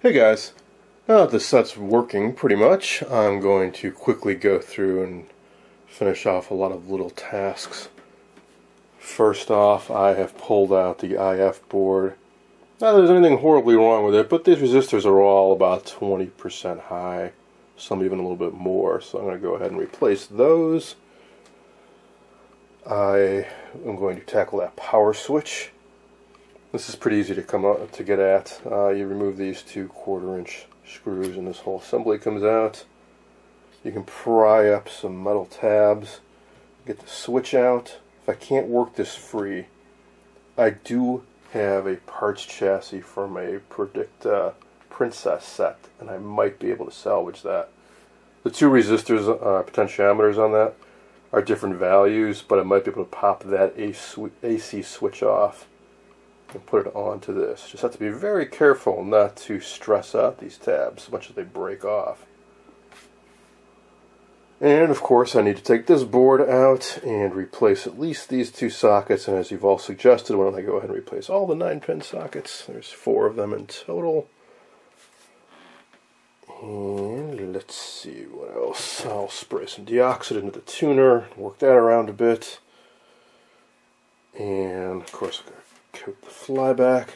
Hey guys, now that the set's working pretty much, I'm going to quickly go through and finish off a lot of little tasks. First off, I have pulled out the IF board. Not that there's anything horribly wrong with it, but these resistors are all about 20% high, some even a little bit more, so I'm going to go ahead and replace those. I am going to tackle that power switch. This is pretty easy to get at. You remove these two 1/4-inch screws and this whole assembly comes out. You can pry up some metal tabs, get the switch out. If I can't work this free, I do have a parts chassis from a Predicta Princess set, and I might be able to salvage that. The two resistors, potentiometers on that are different values, but I might be able to pop that AC switch off and put it onto this. Just have to be very careful not to stress out these tabs as much as they break off. And of course I need to take this board out and replace at least these two sockets, and as you've all suggested, why don't I go ahead and replace all the 9-pin sockets. There's 4 of them in total. And let's see what else. I'll spray some deoxide into the tuner, work that around a bit. And of course I'm going to coat the flyback.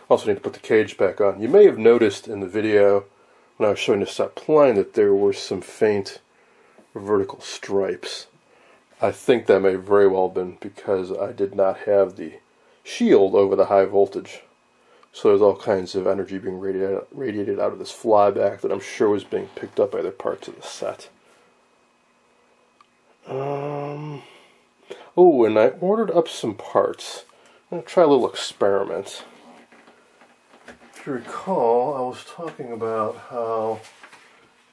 Also need to put the cage back on. You may have noticed in the video when I was showing the set plane that there were some faint vertical stripes. I think that may very well have been because I did not have the shield over the high voltage. So there's all kinds of energy being radiated out of this flyback that I'm sure was being picked up by other parts of the set. Oh, and I ordered up some parts. I'm going to try a little experiment. If you recall, I was talking about how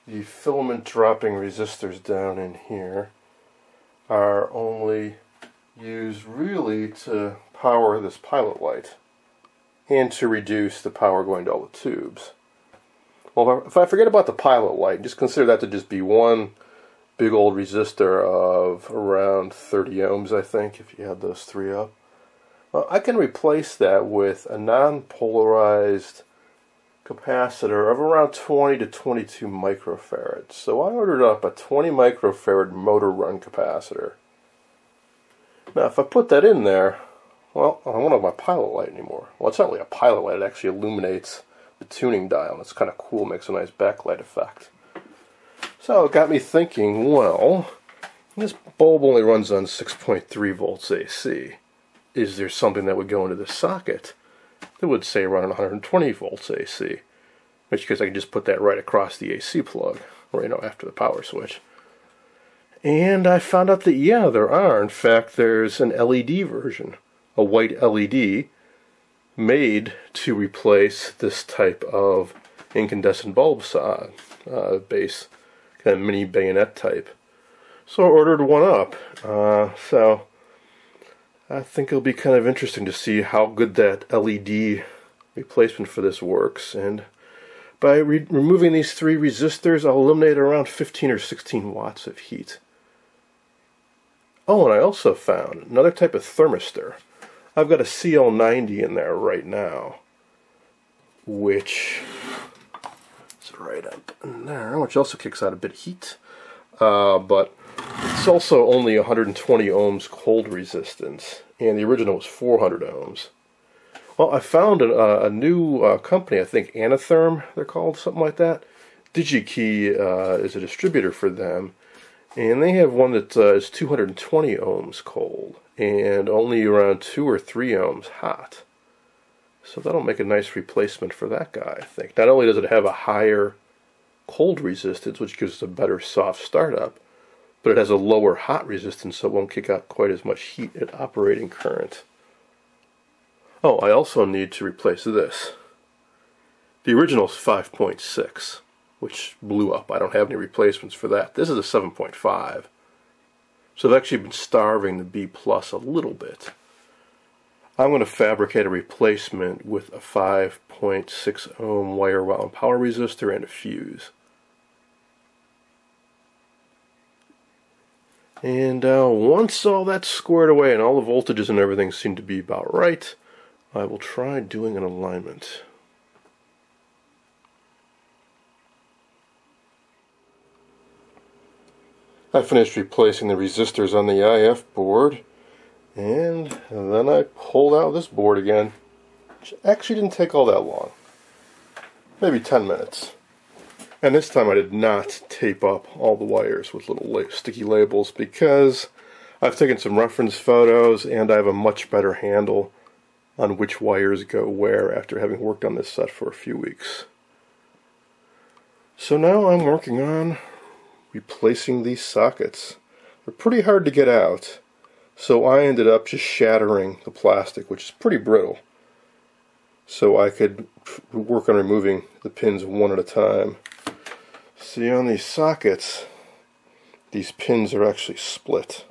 the filament dropping resistors down in here are only used really to power this pilot light and to reduce the power going to all the tubes. Well, if I forget about the pilot light, just consider that to just be one big old resistor of around 30 ohms, I think, if you had those 3 up. I can replace that with a non-polarized capacitor of around 20 to 22 microfarads. So I ordered up a 20 microfarad motor run capacitor. Now if I put that in there, well, I don't have my pilot light anymore. Well, it's not really a pilot light, it actually illuminates the tuning dial, and it's kind of cool, makes a nice backlight effect. So it got me thinking, well, this bulb only runs on 6.3 volts AC. Is there something that would go into this socket that would say run on 120 volts AC? In which case I can just put that right across the AC plug, right after the power switch. And I found out that yeah, there are. In fact, there's an LED version, a white LED made to replace this type of incandescent bulb base, kind of mini bayonet type. So I ordered one up. So I think it'll be kind of interesting to see how good that LED replacement for this works. And by removing these 3 resistors, I'll eliminate around 15 or 16 watts of heat. Oh, and I also found another type of thermistor. I've got a CL90 in there right now, which is right up in there, which also kicks out a bit of heat. But it's also only 120 ohms cold resistance, and the original was 400 ohms. Well, I found a new company, I think Anatherm, they're called, something like that. DigiKey is a distributor for them, and they have one that is 220 ohms cold, and only around 2 or 3 ohms hot. So that'll make a nice replacement for that guy, I think. Not only does it have a higher cold resistance, which gives it a better soft startup, but it has a lower hot resistance, so it won't kick out quite as much heat at operating current. Oh, I also need to replace this. The original is 5.6, which blew up. I don't have any replacements for that. This is a 7.5. So I've actually been starving the B+ a little bit. I'm going to fabricate a replacement with a 5.6 ohm wire wound power resistor and a fuse. And once all that's squared away and all the voltages and everything seem to be about right, I will try doing an alignment. I finished replacing the resistors on the IF board, and then I pulled out this board again, which actually didn't take all that long, maybe 10 minutes. And this time I did not tape up all the wires with little sticky labels, because I've taken some reference photos and I have a much better handle on which wires go where after having worked on this set for a few weeks. So now I'm working on replacing these sockets. They're pretty hard to get out, so I ended up just shattering the plastic, which is pretty brittle, so I could work on removing the pins one at a time. See, on these sockets, these pins are actually split,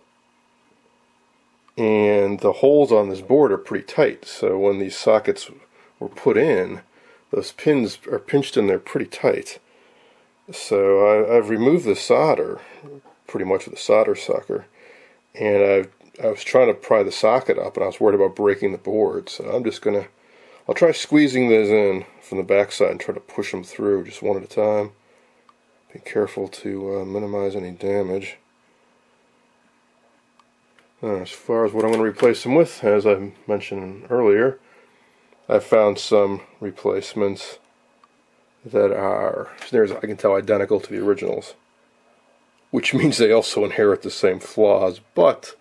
and the holes on this board are pretty tight, so when these sockets were put in, those pins are pinched in there pretty tight. So I've removed the solder, pretty much with a solder sucker, and I was trying to pry the socket up, and I was worried about breaking the board, so I'll try squeezing those in from the backside and try to push them through just one at a time. Be careful to minimize any damage. As far as what I'm going to replace them with, as I mentioned earlier, I found some replacements that are, as near as I can tell, identical to the originals, which means they also inherit the same flaws, but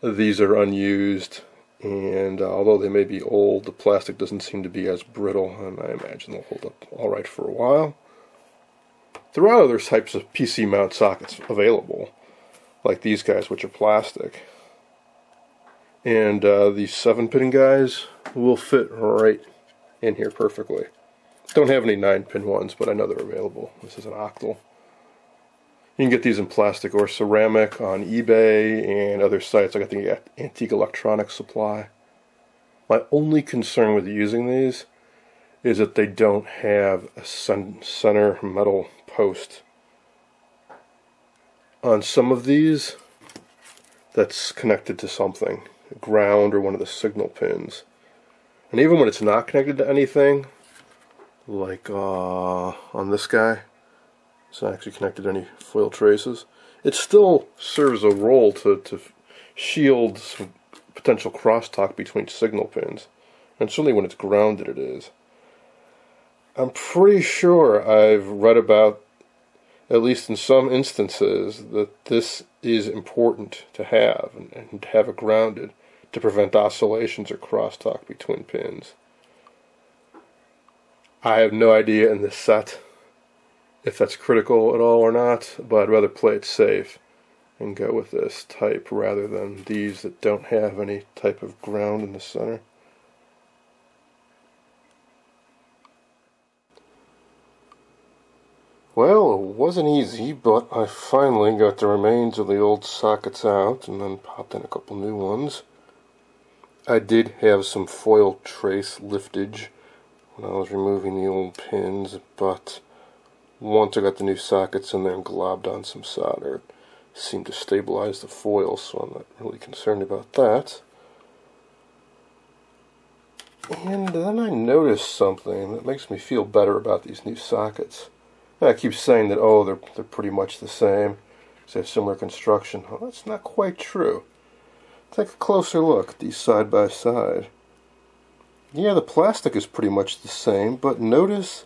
these are unused, and although they may be old, the plastic doesn't seem to be as brittle, and I imagine they'll hold up alright for a while. There are other types of PC mount sockets available, like these guys, which are plastic, and these 7-pin guys will fit right in here perfectly. Don't have any 9-pin ones, but I know they're available. This is an octal. You can get these in plastic or ceramic on eBay and other sites. I got the Antique Electronics Supply. My only concern with using these is that they don't have a center metal post. On some of these, that's connected to something, ground or one of the signal pins. And even when it's not connected to anything, like on this guy, it's not actually connected to any foil traces, it still serves a role to shield some potential crosstalk between signal pins, and certainly when it's grounded it is. I'm pretty sure I've read about, at least in some instances, that this is important to have, and to have it grounded to prevent oscillations or crosstalk between pins. I have no idea in this set if that's critical at all or not, but I'd rather play it safe and go with this type rather than these that don't have any type of ground in the center. Well, it wasn't easy, but I finally got the remains of the old sockets out and then popped in a couple new ones. I did have some foil trace liftage when I was removing the old pins, but once I got the new sockets in there and globbed on some solder, it seemed to stabilize the foil, so I'm not really concerned about that. And then I noticed something that makes me feel better about these new sockets. I keep saying that, oh, they're pretty much the same, because they have similar construction. Well, that's not quite true. Take a closer look at these side by side. Yeah, the plastic is pretty much the same, but notice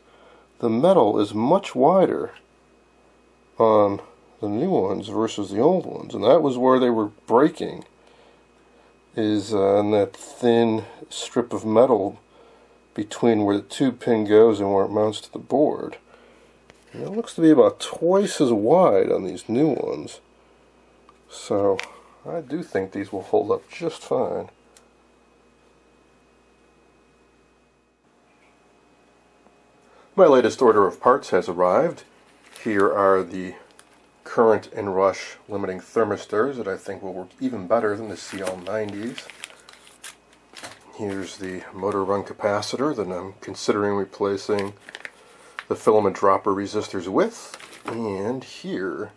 the metal is much wider on the new ones versus the old ones, and that was where they were breaking, is in that thin strip of metal between where the tube pin goes and where it mounts to the board. And it looks to be about twice as wide on these new ones, so I do think these will hold up just fine. My latest order of parts has arrived. Here are the current and rush limiting thermistors that I think will work even better than the CL90s. Here's the motor run capacitor that I'm considering replacing the filament dropper resistors with. And here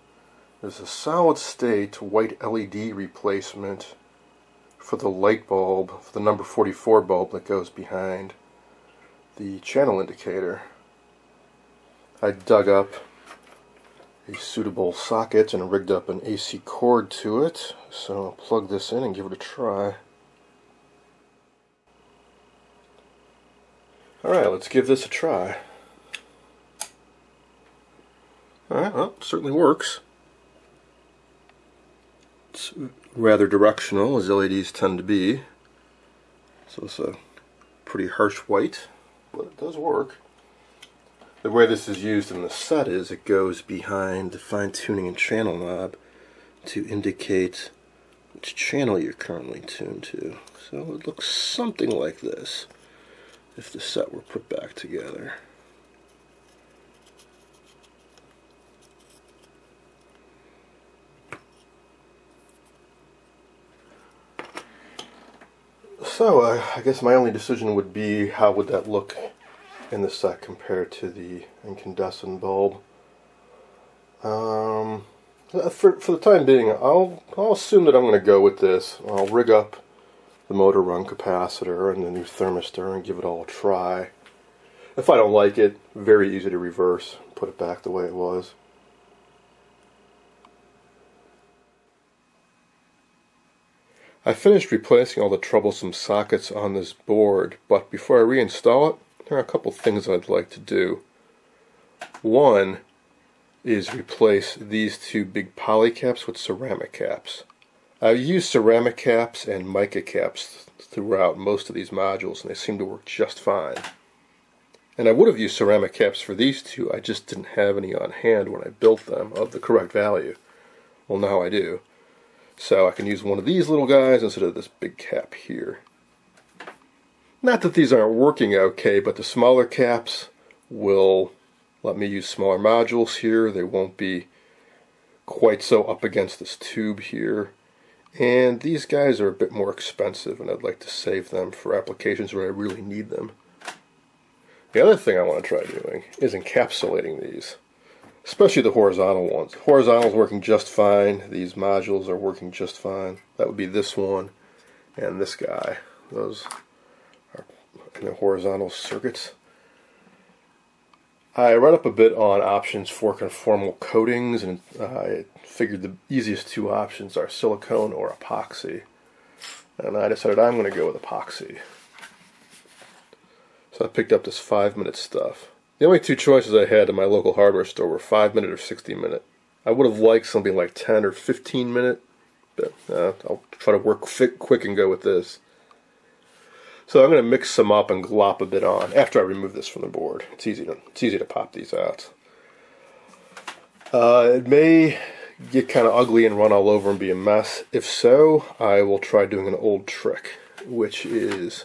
is a solid state white LED replacement for the light bulb, for the number 44 bulb that goes behind the channel indicator. I dug up a suitable socket and rigged up an AC cord to it. So I'll plug this in and give it a try. Alright, let's give this a try. Alright, well, it certainly works. It's rather directional, as LEDs tend to be. So it's a pretty harsh white, but it does work. The way this is used in the set is it goes behind the fine-tuning and channel knob to indicate which channel you're currently tuned to. So it looks something like this if the set were put back together. So I guess my only decision would be how would that look in the set compared to the incandescent bulb. For the time being, I'll assume that I'm going to go with this. I'll rig up the motor run capacitor and the new thermistor and give it all a try. If I don't like it, very easy to reverse, put it back the way it was. I finished replacing all the troublesome sockets on this board, but before I reinstall it, there are a couple things I'd like to do. One is replace these two big poly caps with ceramic caps. I've used ceramic caps and mica caps throughout most of these modules, and they seem to work just fine. And I would have used ceramic caps for these two, I just didn't have any on hand when I built them of the correct value. Well, now I do. So I can use one of these little guys instead of this big cap here. Not that these aren't working okay, but the smaller caps will let me use smaller modules here. They won't be quite so up against this tube here. And these guys are a bit more expensive, and I'd like to save them for applications where I really need them. The other thing I want to try doing is encapsulating these, especially the horizontal ones. Horizontal's working just fine. These modules are working just fine. That would be this one and this guy. Those are in the horizontal circuits. I read up a bit on options for conformal coatings, and I figured the easiest two options are silicone or epoxy. And I decided I'm going to go with epoxy. So I picked up this 5-minute stuff. The only two choices I had in my local hardware store were 5-minute or 60-minute. I would have liked something like 10 or 15-minute, but I'll try to work quick and go with this. So I'm going to mix some up and glop a bit on after I remove this from the board. It's easy to pop these out. It may get kind of ugly and run all over and be a mess. If so, I will try doing an old trick, which is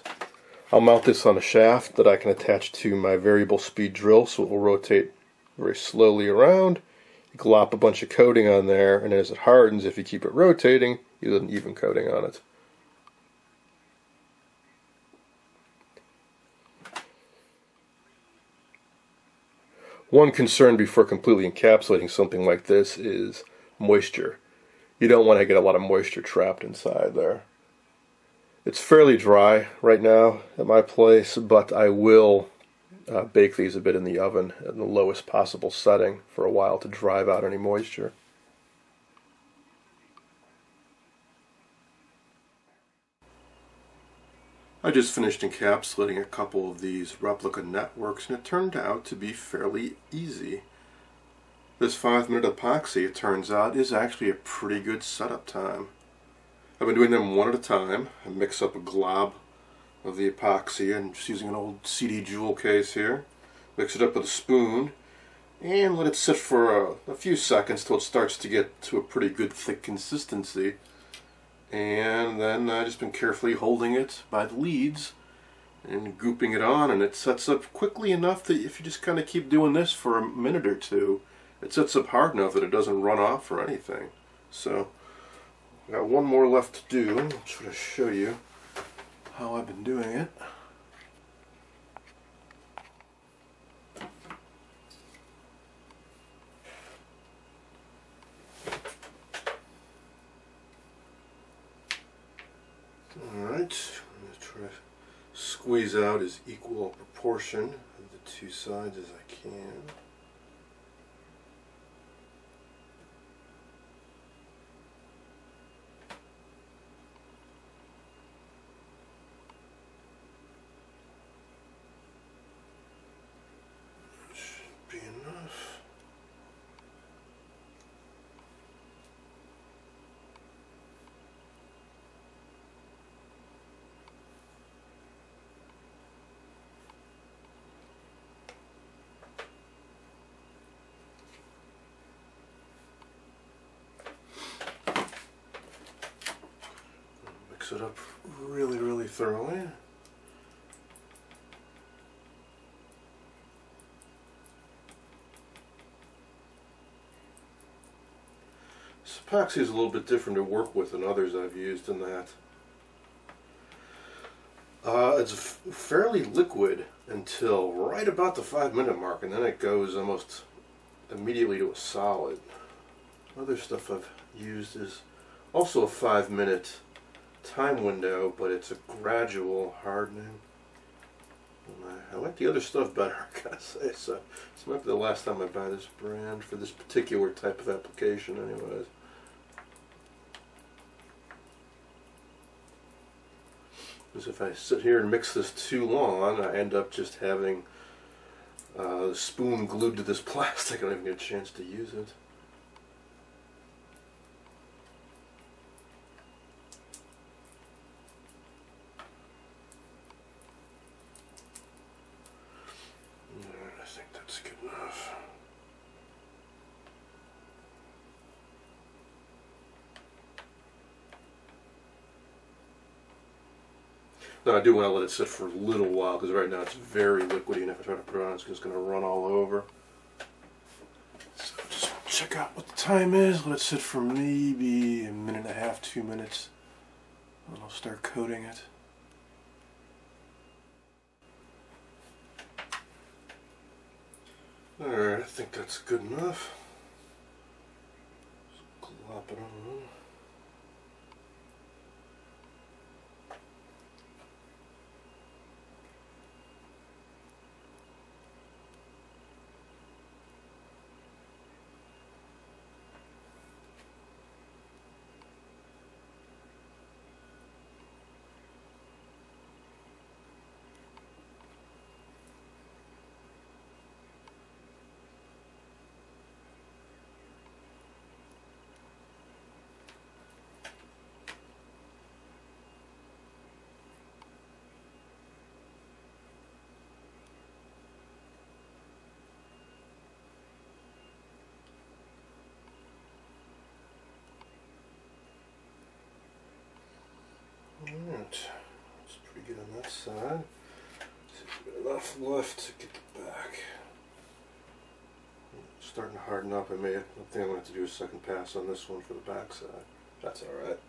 I'll mount this on a shaft that I can attach to my variable speed drill, so it will rotate very slowly around. You glop a bunch of coating on there, and as it hardens, if you keep it rotating, you get an even coating on it. One concern before completely encapsulating something like this is moisture. You don't want to get a lot of moisture trapped inside there. It's fairly dry right now at my place, but I will bake these a bit in the oven at the lowest possible setting for a while to drive out any moisture. I just finished encapsulating a couple of these replica networks, and it turned out to be fairly easy. This 5-minute epoxy, it turns out, is actually a pretty good setup time. I've been doing them one at a time. I mix up a glob of the epoxy and just using an old CD jewel case here. Mix it up with a spoon and let it sit for a few seconds till it starts to get to a pretty good thick consistency. And then I've just been carefully holding it by the leads and gooping it on, and it sets up quickly enough that if you just kind of keep doing this for a minute or two, it sets up hard enough that it doesn't run off or anything. So I've got one more left to do. I'll try to show you how I've been doing it. Alright, I'm going to try to squeeze out as equal a proportion of the two sides as I can. it up really, really thoroughly. This epoxy is a little bit different to work with than others I've used in that it's fairly liquid until right about the 5-minute mark, and then it goes almost immediately to a solid. Other stuff I've used is also a 5-minute time window, but it's a gradual hardening. And I like the other stuff better, I gotta say. So this might be the last time I buy this brand for this particular type of application anyways. Because if I sit here and mix this too long, I end up just having the spoon glued to this plastic. I don't even get a chance to use it. Alright, I think that's good enough. Now I do want to let it sit for a little while, because right now it's very liquidy, and if I try to put it on, it's just going to run all over. So just check out what the time is. Let it sit for maybe a minute and a half, 2 minutes, and I'll start coating it. Alright, I think that's good enough. Just glop it on. Alright, that's pretty good on that side. See if we've got enough left to get the back. It's starting to harden up. I think I'm going to have to do a second pass on this one for the back side. That's alright.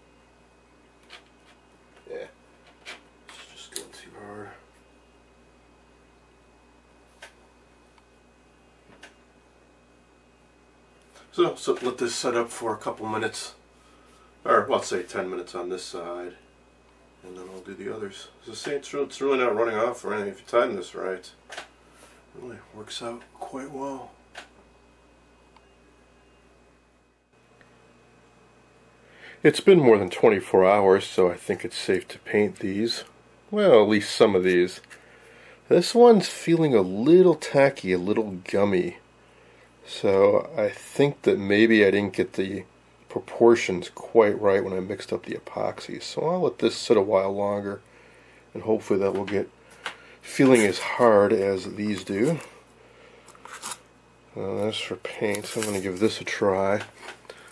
Yeah, it's just going too hard. So let this set up for a couple minutes, or well, let's say 10 minutes on this side. And then I'll do the others. So see, it's really not running off or anything. If you tighten this right, it really works out quite well. It's been more than 24 hours, so I think it's safe to paint these. Well, at least some of these. This one's feeling a little tacky, a little gummy. So I think that maybe I didn't get the proportions quite right when I mixed up the epoxy, so I'll let this sit a while longer, and hopefully that will get feeling as hard as these do. That's for paint. I'm going to give this a try.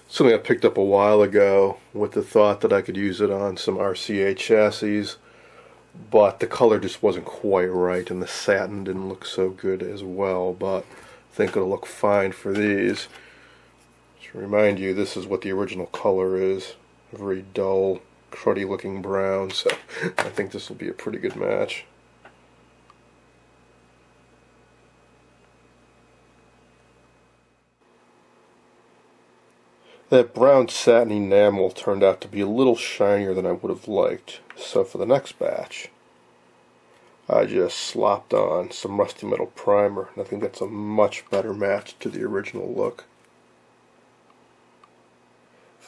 Something I picked up a while ago with the thought that I could use it on some RCA chassis, but the color just wasn't quite right, and the satin didn't look so good as well, but I think it'll look fine for these. To remind you, this is what the original color is. A very dull, cruddy looking brown, so I think this will be a pretty good match. That brown satin enamel turned out to be a little shinier than I would have liked, so for the next batch I just slopped on some rusty metal primer, and I think that's a much better match to the original look.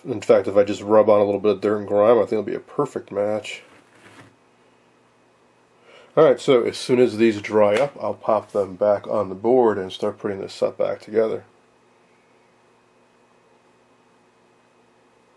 In fact, if I just rub on a little bit of dirt and grime, I think it'll be a perfect match. Alright, so as soon as these dry up, I'll pop them back on the board and start putting this set back together.